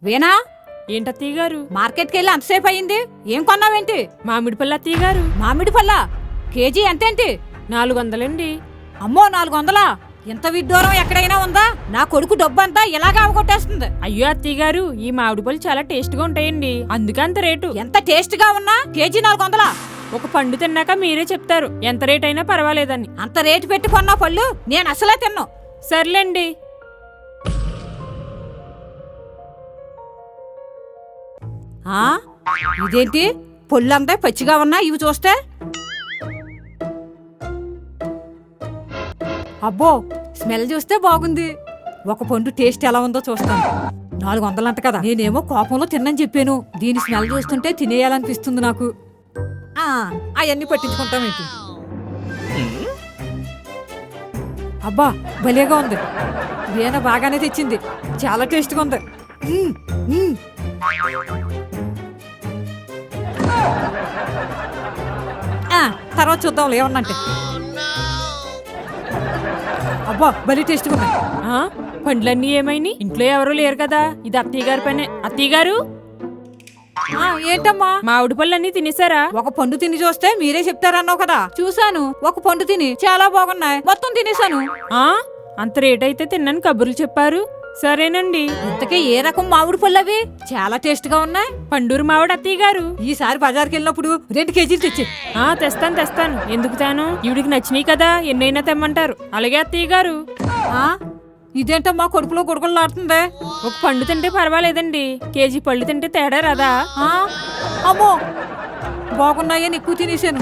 వీణా, ఏంటత్తయ్య గారు? మార్కెట్కి వెళ్ళి అంతసేపు అయింది, ఏం కొన్నావేంటి? మామిడి పళ్ళు అత్తయ్య గారు. మామిడి పళ్ళ కేజీ ఎంతేంటి? 400 అండి. అమ్మో, 400? ఇంత విడ్డూరం ఎక్కడైనా ఉందా? నా కొడుకు డబ్బంతా ఇలాగా అవగొట్టేస్తుంది. అయ్యో అత్తయ్య గారు, ఈ మామిడి పళ్ళు చాలా టేస్ట్ గా ఉంటాయండి, అందుకే అంత రేటు. ఎంత టేస్ట్ గా ఉన్నా కేజీ 400? ఒక పండు తిన్నాక మీరే చెప్తారు ఎంత రేట్ అయినా పర్వాలేదని. అంత రేటు పెట్టి కొన్నా పళ్ళు నేను అసలే తిన్ను. సర్లేండి. ఆ ఇదేంటి, పొల్లంతా పచ్చిగా ఉన్నా ఇవి చూస్తే? అబ్బో, స్మెల్ చూస్తే బాగుంది. ఒక పండు టేస్ట్ ఎలా ఉందో చూస్తాను. 400 అంట కదా, నేనేమో కోపంలో తిన్నని చెప్పాను. దీని స్మెల్ చూస్తుంటే తినేయాలనిపిస్తుంది నాకు. అవన్నీ పట్టించుకుంటామేంటి? అబ్బా, భలేగా ఉంది. వీణ బాగానే తెచ్చింది, చాలా టేస్ట్గా ఉంది. తర్వాత చూద్దాం ఏమన్నంటే. అబ్బా, భలే టేస్ట్గా ఉన్నాయి. పండ్లన్నీ ఏమైనా ఇంట్లో ఎవరూ లేరు కదా, ఇది అత్తయ్య గారి పనే. అత్తయ్య గారు, ఏంటమ్మా? మామిడి పళ్ళన్నీ తినేసారా? ఒక పండు తిని చూస్తే మీరే చెప్తారన్నావు కదా, చూశాను. ఒక పండు తిని చాలా బాగున్నాయి, మొత్తం తినేసాను. అంత రేట్ అయితే తిన్నాను కబుర్లు చెప్పారు. సరేనండి. ఇంతకీ ఏ రకం మామిడి పళ్ళు అవి? చాలా టేస్ట్ గా ఉన్నాయి. పండూరు మామిడి అత్తయ్య గారు. ఈసారి బజార్కి వెళ్ళినప్పుడు 2 కేజీలు తెచ్చి. తెస్తాను. ఎందుకు తాను? ఈవిడికి నచ్చినాయి కదా, ఎన్నైనా తెమ్మంటారు. అలాగే అత్తయ్య గారు. ఇదేంటమ్మా కడుపులో గుడగొడలాడుతుంది? ఒక పండు తింటే పర్వాలేదండి, కేజీ పళ్ళు తింటే తేడా రాదా? అమ్మో, బాగున్నాయని ఎక్కువ తినేసాను.